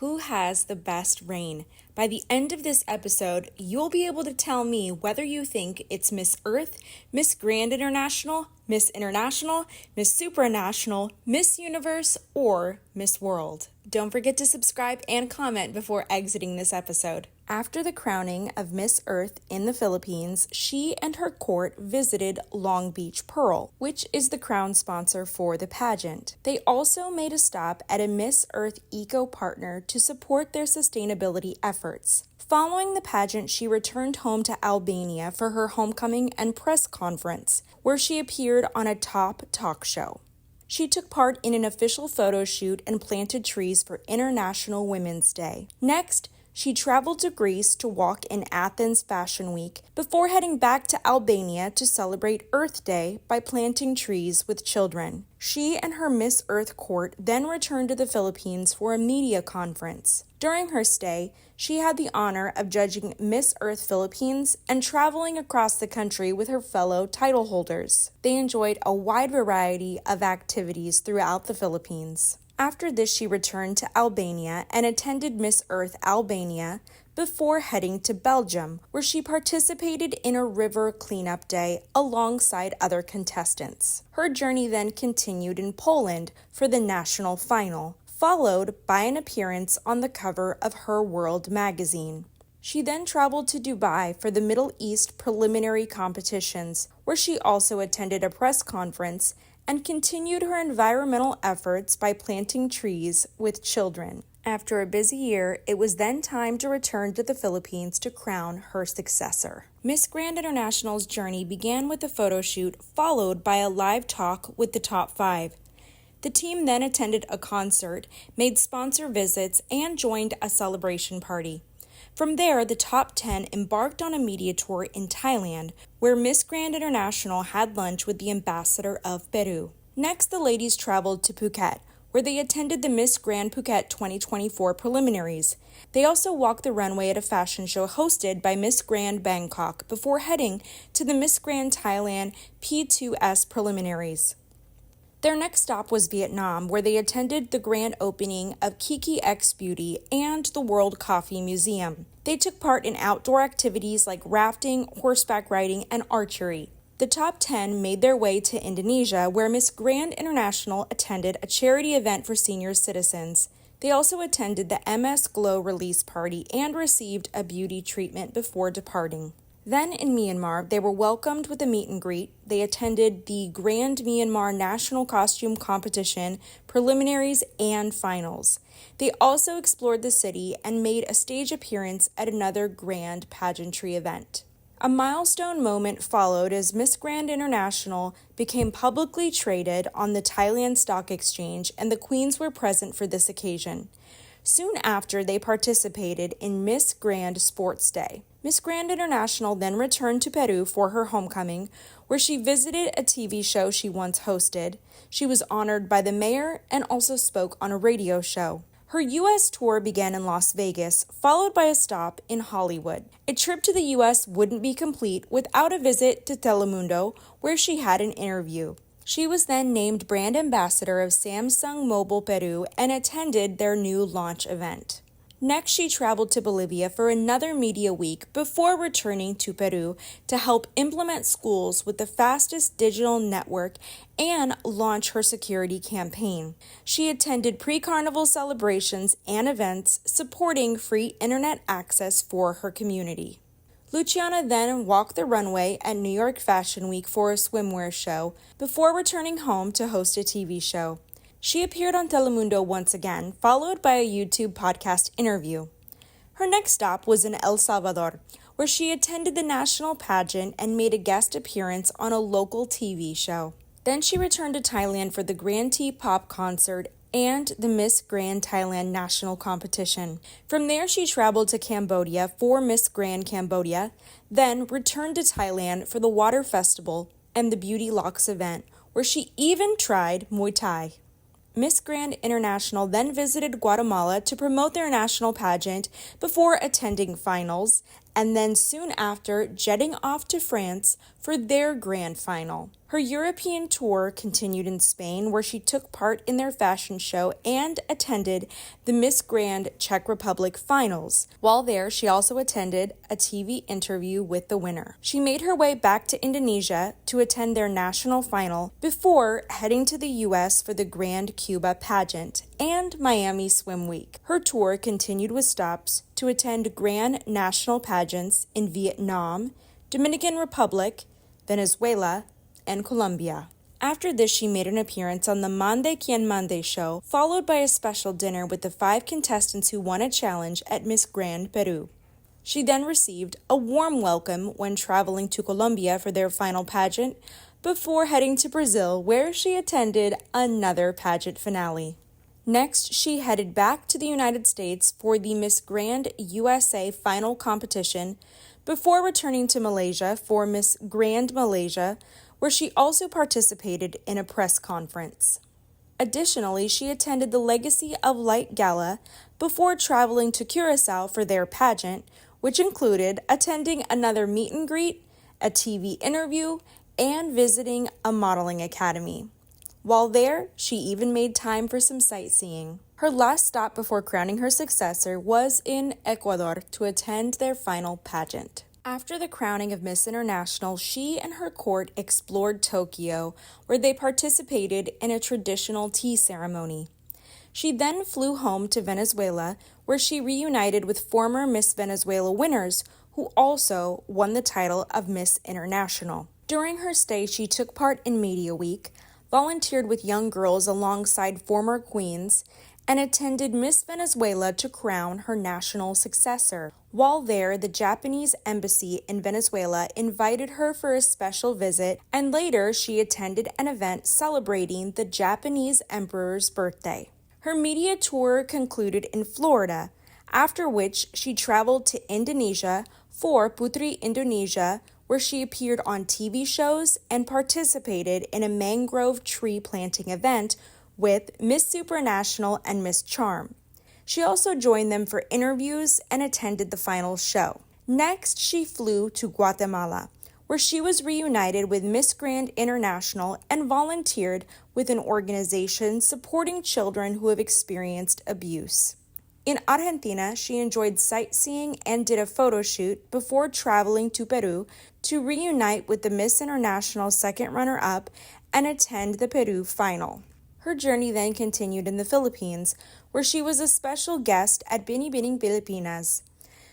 Who has the best reign? By the end of this episode, you'll be able to tell me whether you think it's Miss Earth, Miss Grand International, Miss International, Miss Supranational, Miss Universe, or Miss World. Don't forget to subscribe and comment before exiting this episode. After the crowning of Miss Earth in the Philippines, she and her court visited Long Beach Pearl, which is the crown sponsor for the pageant. They also made a stop at a Miss Earth Eco Partner to support their sustainability efforts. Following the pageant, she returned home to Albania for her homecoming and press conference, where she appeared on a top talk show. She took part in an official photo shoot and planted trees for International Women's Day. Next, she traveled to Greece to walk in Athens Fashion Week before heading back to Albania to celebrate Earth Day by planting trees with children. She and her Miss Earth court then returned to the Philippines for a media conference. During her stay, she had the honor of judging Miss Earth Philippines and traveling across the country with her fellow title holders. They enjoyed a wide variety of activities throughout the Philippines. After this, she returned to Albania and attended Miss Earth Albania before heading to Belgium, where she participated in a river cleanup day alongside other contestants. Her journey then continued in Poland for the national final, followed by an appearance on the cover of Her World magazine. She then traveled to Dubai for the Middle East preliminary competitions, where she also attended a press conference and continued her environmental efforts by planting trees with children. After a busy year, it was then time to return to the Philippines to crown her successor. Miss Grand International's journey began with a photo shoot, followed by a live talk with the top 5. The team then attended a concert, made sponsor visits, and joined a celebration party. From there, the top 10 embarked on a media tour in Thailand, where Miss Grand International had lunch with the ambassador of Peru. Next, the ladies traveled to Phuket, where they attended the Miss Grand Phuket 2024 preliminaries. They also walked the runway at a fashion show hosted by Miss Grand Bangkok before heading to the Miss Grand Thailand P2S preliminaries. Their next stop was Vietnam, where they attended the grand opening of Kiki X Beauty and the World Coffee Museum. They took part in outdoor activities like rafting, horseback riding, and archery. The top 10 made their way to Indonesia, where Miss Grand International attended a charity event for senior citizens. They also attended the MS Glow release party and received a beauty treatment before departing. Then in Myanmar, they were welcomed with a meet and greet. They attended the Grand Myanmar National Costume Competition, preliminaries, and finals. They also explored the city and made a stage appearance at another grand pageantry event. A milestone moment followed as Miss Grand International became publicly traded on the Thailand Stock Exchange, and the queens were present for this occasion. Soon after, they participated in Miss Grand Sports Day. Miss Grand International then returned to Peru for her homecoming, where she visited a TV show she once hosted. She was honored by the mayor and also spoke on a radio show. Her U.S. tour began in Las Vegas, followed by a stop in Hollywood. A trip to the U.S. wouldn't be complete without a visit to Telemundo, where she had an interview. She was then named brand ambassador of Samsung Mobile Peru and attended their new launch event. Next, she traveled to Bolivia for another media week before returning to Peru to help implement schools with the fastest digital network and launch her security campaign. She attended pre-carnival celebrations and events supporting free internet access for her community. Luciana then walked the runway at New York Fashion Week for a swimwear show before returning home to host a TV show. She appeared on Telemundo once again, followed by a YouTube podcast interview. Her next stop was in El Salvador, where she attended the national pageant and made a guest appearance on a local TV show. Then she returned to Thailand for the Grand T-Pop concert and the Miss Grand Thailand national competition. From there, she traveled to Cambodia for Miss Grand Cambodia, then returned to Thailand for the Water Festival and the Beauty Locks event, where she even tried Muay Thai. Miss Grand International then visited Guatemala to promote their national pageant before attending finals and then soon after jetting off to France for their grand final. Her European tour continued in Spain, where she took part in their fashion show and attended the Miss Grand Czech Republic finals. While there, she also attended a TV interview with the winner. She made her way back to Indonesia to attend their national final before heading to the US for the Grand Cuba pageant and Miami Swim Week. Her tour continued with stops to attend grand national pageants in Vietnam, Dominican Republic, Venezuela, and Colombia. After this, she made an appearance on the Mande Quien Mande show, followed by a special dinner with the 5 contestants who won a challenge at Miss Grand Peru. She then received a warm welcome when traveling to Colombia for their final pageant, before heading to Brazil, where she attended another pageant finale. Next, she headed back to the United States for the Miss Grand USA final competition, before returning to Malaysia for Miss Grand Malaysia, where she also participated in a press conference. Additionally, she attended the Legacy of Light Gala before traveling to Curacao for their pageant, which included attending another meet and greet, a TV interview, and visiting a modeling academy. While there, she even made time for some sightseeing. Her last stop before crowning her successor was in Ecuador to attend their final pageant. After the crowning of Miss International, she and her court explored Tokyo, where they participated in a traditional tea ceremony. She then flew home to Venezuela, where she reunited with former Miss Venezuela winners who also won the title of Miss International. During her stay, she took part in Media Week, volunteered with young girls alongside former queens, and attended Miss Venezuela to crown her national successor. While there, the Japanese embassy in Venezuela invited her for a special visit, and later she attended an event celebrating the Japanese emperor's birthday. Her media tour concluded in Florida, after which she traveled to Indonesia for Putri Indonesia, where she appeared on TV shows and participated in a mangrove tree planting event with Miss Supranational and Miss Charm. She also joined them for interviews and attended the final show. Next, she flew to Guatemala, where she was reunited with Miss Grand International and volunteered with an organization supporting children who have experienced abuse. In Argentina, she enjoyed sightseeing and did a photo shoot before traveling to Peru to reunite with the Miss International second runner-up and attend the Peru final. Her journey then continued in the Philippines, where she was a special guest at Binibining Pilipinas.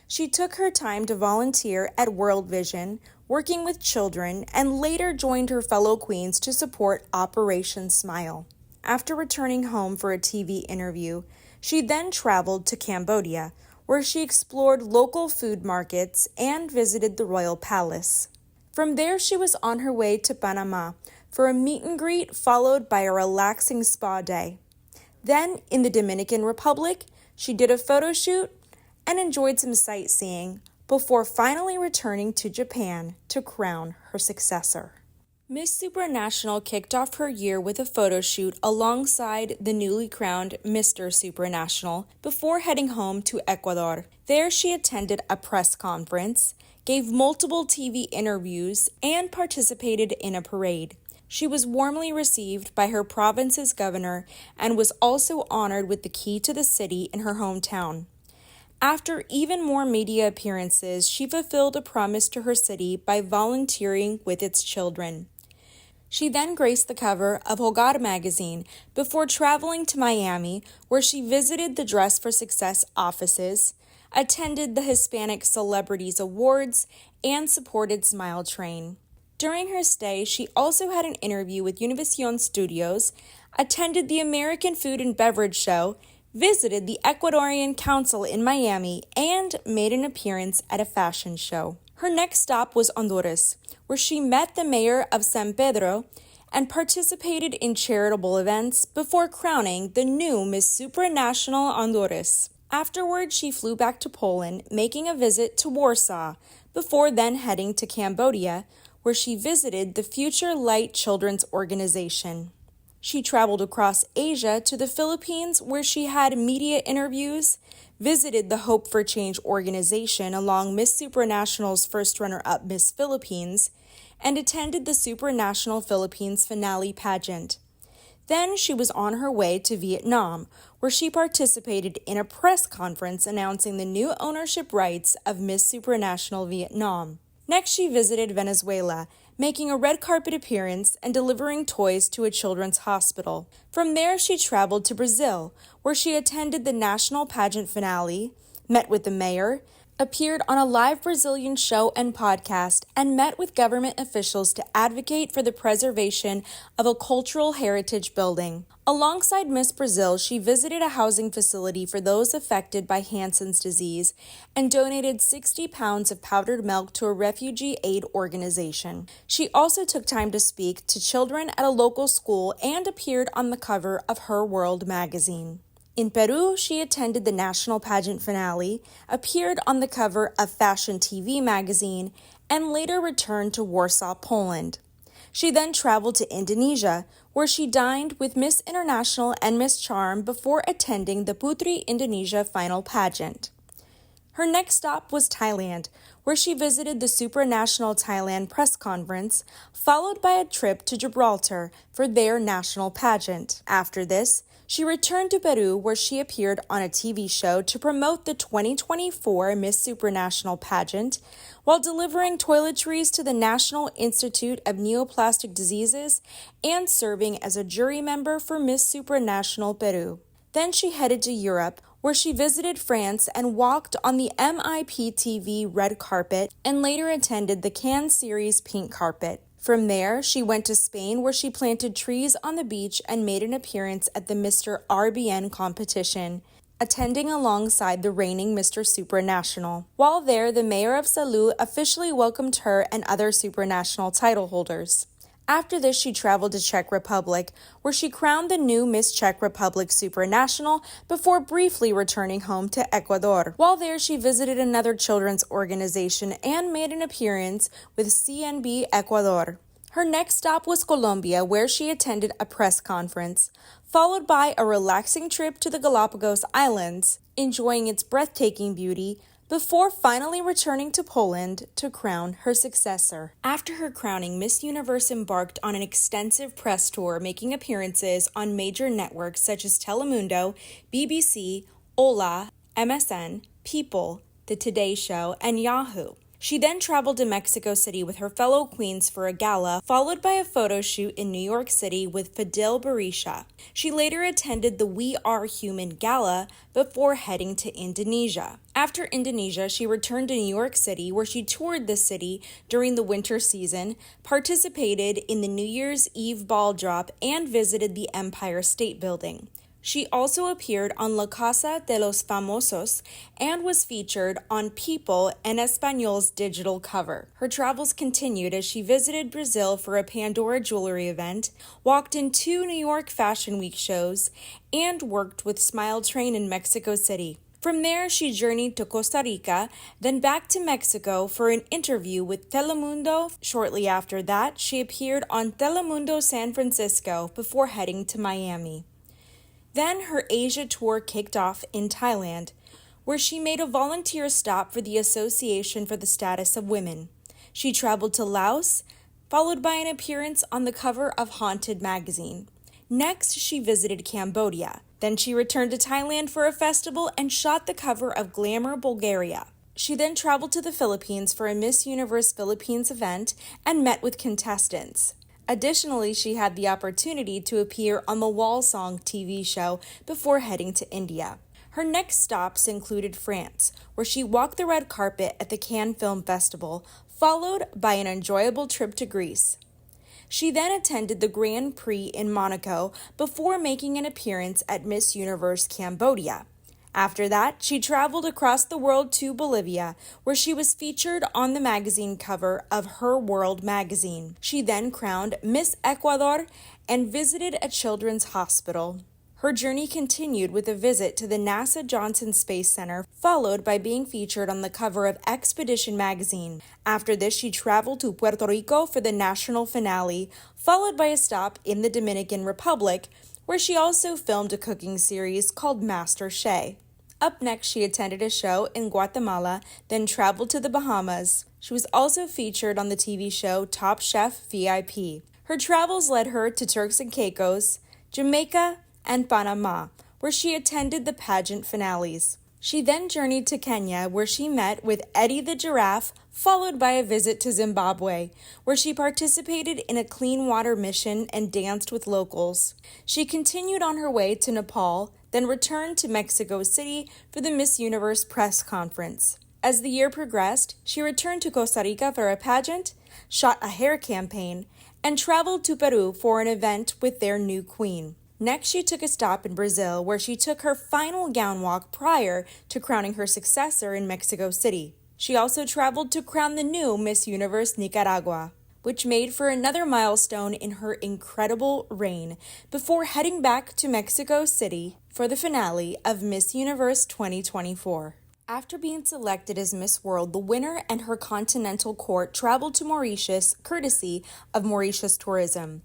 She took her time to volunteer at World Vision, working with children, and later joined her fellow queens to support Operation Smile. After returning home for a TV interview, she then traveled to Cambodia, where she explored local food markets and visited the Royal Palace. From there, she was on her way to Panama for a meet and greet, followed by a relaxing spa day. Then, in the Dominican Republic, she did a photo shoot and enjoyed some sightseeing before finally returning to Japan to crown her successor. Miss Supranational kicked off her year with a photo shoot alongside the newly crowned Mr. Supranational before heading home to Ecuador. There she attended a press conference, gave multiple TV interviews, and participated in a parade. She was warmly received by her province's governor and was also honored with the key to the city in her hometown. After even more media appearances, she fulfilled a promise to her city by volunteering with its children. She then graced the cover of Hogar magazine before traveling to Miami, where she visited the Dress for Success offices, attended the Hispanic Celebrities Awards, and supported Smile Train. During her stay, she also had an interview with Univision Studios, attended the American Food and Beverage Show, visited the Ecuadorian Council in Miami, and made an appearance at a fashion show. Her next stop was Honduras, where she met the mayor of San Pedro and participated in charitable events before crowning the new Miss Supranational Honduras. Afterwards, she flew back to Poland, making a visit to Warsaw, before then heading to Cambodia, where she visited the Future Light Children's Organization. She traveled across Asia to the Philippines, where she had media interviews, visited the Hope for Change organization along Miss Supranational's first runner-up Miss Philippines, and attended the Supranational Philippines finale pageant. Then she was on her way to Vietnam, where she participated in a press conference announcing the new ownership rights of Miss Supranational Vietnam. Next, she visited Venezuela, making a red carpet appearance and delivering toys to a children's hospital. From there, she traveled to Brazil, where she attended the national pageant finale, met with the mayor, appeared on a live Brazilian show and podcast, and met with government officials to advocate for the preservation of a cultural heritage building. Alongside Miss Brazil, she visited a housing facility for those affected by Hansen's disease and donated 60 pounds of powdered milk to a refugee aid organization. She also took time to speak to children at a local school and appeared on the cover of Her World magazine. In Peru, she attended the national pageant finale, appeared on the cover of Fashion TV magazine, and later returned to Warsaw, Poland. She then traveled to Indonesia, where she dined with Miss International and Miss Charm before attending the Putri Indonesia final pageant. Her next stop was Thailand, where she visited the Supranational Thailand press conference, followed by a trip to Gibraltar for their national pageant. After this, she returned to Peru, where she appeared on a TV show to promote the 2024 Miss Supranational pageant, while delivering toiletries to the National Institute of Neoplastic Diseases and serving as a jury member for Miss Supranational Peru. Then she headed to Europe, where she visited France and walked on the MIPTV red carpet and later attended the Cannes series pink carpet. From there, she went to Spain, where she planted trees on the beach and made an appearance at the Mr. RBN competition, attending alongside the reigning Mr. Supranational. While there, the mayor of Salou officially welcomed her and other Supranational title holders. After this, she traveled to Czech Republic, where she crowned the new Miss Czech Republic Supranational before briefly returning home to Ecuador. While there, she visited another children's organization and made an appearance with CNB Ecuador. Her next stop was Colombia, where she attended a press conference, followed by a relaxing trip to the Galapagos Islands, enjoying its breathtaking beauty, before finally returning to Poland to crown her successor. After her crowning, Miss Universe embarked on an extensive press tour, making appearances on major networks such as Telemundo, BBC, Hola, MSN, People, The Today Show, and Yahoo. She then traveled to Mexico City with her fellow queens for a gala, followed by a photo shoot in New York City with Fidel Berisha. She later attended the We Are Human gala before heading to Indonesia. After Indonesia, she returned to New York City, where she toured the city during the winter season, participated in the New Year's Eve ball drop, and visited the Empire State Building. She also appeared on La Casa de los Famosos and was featured on People en Español's digital cover. Her travels continued as she visited Brazil for a Pandora jewelry event, walked in 2 New York Fashion Week shows, and worked with Smile Train in Mexico City. From there, she journeyed to Costa Rica, then back to Mexico for an interview with Telemundo. Shortly after that, she appeared on Telemundo San Francisco before heading to Miami. Then her Asia tour kicked off in Thailand, where she made a volunteer stop for the Association for the Status of Women. She traveled to Laos, followed by an appearance on the cover of Haunted magazine. Next, she visited Cambodia. Then she returned to Thailand for a festival and shot the cover of Glamour Bulgaria. She then traveled to the Philippines for a Miss Universe Philippines event and met with contestants. Additionally, she had the opportunity to appear on the Wall Song TV show before heading to India. Her next stops included France, where she walked the red carpet at the Cannes Film Festival, followed by an enjoyable trip to Greece. She then attended the Grand Prix in Monaco before making an appearance at Miss Universe Cambodia. After that, she traveled across the world to Bolivia, where she was featured on the magazine cover of Her World magazine. She then crowned Miss Ecuador and visited a children's hospital. Her journey continued with a visit to the NASA Johnson Space Center, followed by being featured on the cover of Expedition magazine. After this, she traveled to Puerto Rico for the national finale, followed by a stop in the Dominican Republic, where she also filmed a cooking series called Master Chef. Up next, she attended a show in Guatemala, then traveled to the Bahamas. She was also featured on the TV show Top Chef VIP. Her travels led her to Turks and Caicos, Jamaica, and Panama, where she attended the pageant finales. She then journeyed to Kenya, where she met with Eddie the Giraffe, followed by a visit to Zimbabwe, where she participated in a clean water mission and danced with locals. She continued on her way to Nepal, then returned to Mexico City for the Miss Universe press conference. As the year progressed, she returned to Costa Rica for a pageant, shot a hair campaign, and traveled to Peru for an event with their new queen. Next, she took a stop in Brazil, where she took her final gown walk prior to crowning her successor in Mexico City. She also traveled to crown the new Miss Universe Nicaragua, which made for another milestone in her incredible reign, before heading back to Mexico City for the finale of Miss Universe 2024. After being selected as Miss World, the winner and her continental court traveled to Mauritius, courtesy of Mauritius Tourism.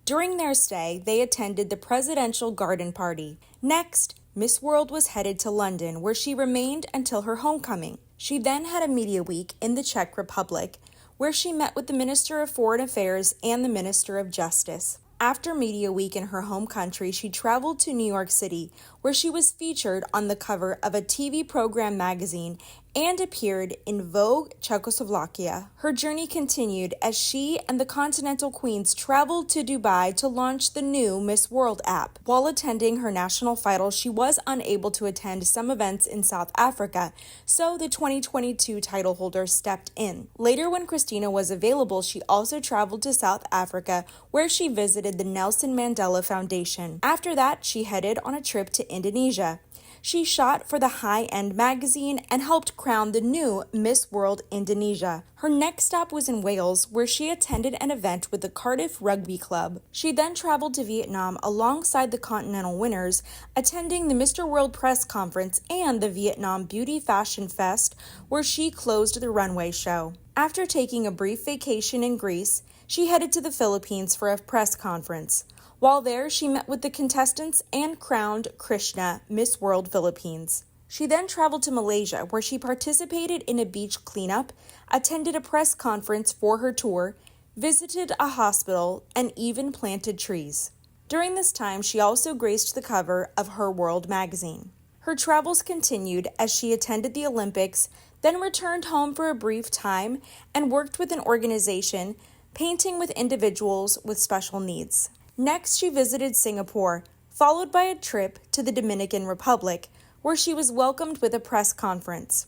During their stay, they attended the presidential garden party. Next, Miss World was headed to London, where she remained until her homecoming. She then had a media week in the Czech Republic, where she met with the Minister of Foreign Affairs and the Minister of Justice. After Media Week in her home country, she traveled to New York City, where she was featured on the cover of a TV program magazine and appeared in Vogue Czechoslovakia. Her journey continued as she and the Continental Queens traveled to Dubai to launch the new Miss World app. While attending her national finals, she was unable to attend some events in South Africa, so the 2022 title holder stepped in. Later, when Christina was available, she also traveled to South Africa, where she visited the Nelson Mandela Foundation. After that, she headed on a trip to Indonesia. She shot for the high-end magazine and helped crown the new Miss World Indonesia. Her next stop was in Wales, where she attended an event with the Cardiff Rugby Club. She then traveled to Vietnam alongside the continental winners, attending the Mr. World press conference and the Vietnam Beauty Fashion Fest, where she closed the runway show. After taking a brief vacation in Greece, she headed to the Philippines for a press conference. While there, she met with the contestants and crowned Krishna Miss World Philippines. She then traveled to Malaysia, where she participated in a beach cleanup, attended a press conference for her tour, visited a hospital, and even planted trees. During this time, she also graced the cover of Her World magazine. Her travels continued as she attended the Olympics, then returned home for a brief time and worked with an organization painting with individuals with special needs. Next, she visited Singapore, followed by a trip to the Dominican Republic, where she was welcomed with a press conference.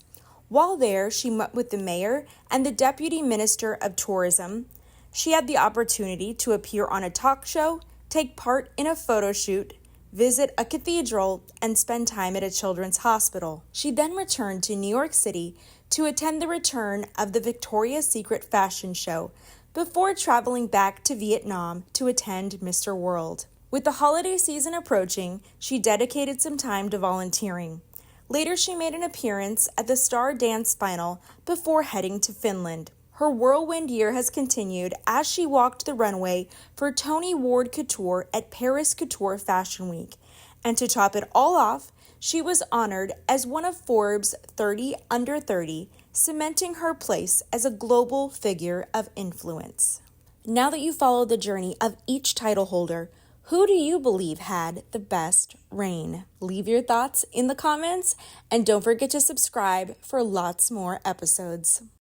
While there, she met with the mayor and the deputy minister of tourism. She had the opportunity to appear on a talk show, take part in a photo shoot, visit a cathedral, and spend time at a children's hospital. She then returned to New York City to attend the return of the Victoria's Secret fashion show, before traveling back to Vietnam to attend Mr. World. With the holiday season approaching, she dedicated some time to volunteering. Later, she made an appearance at the Star Dance Final before heading to Finland. Her whirlwind year has continued as she walked the runway for Tony Ward Couture at Paris Couture Fashion Week. And to top it all off, she was honored as one of Forbes 30 Under 30, cementing her place as a global figure of influence. Now that you follow the journey of each title holder, who do you believe had the best reign? Leave your thoughts in the comments, and don't forget to subscribe for lots more episodes.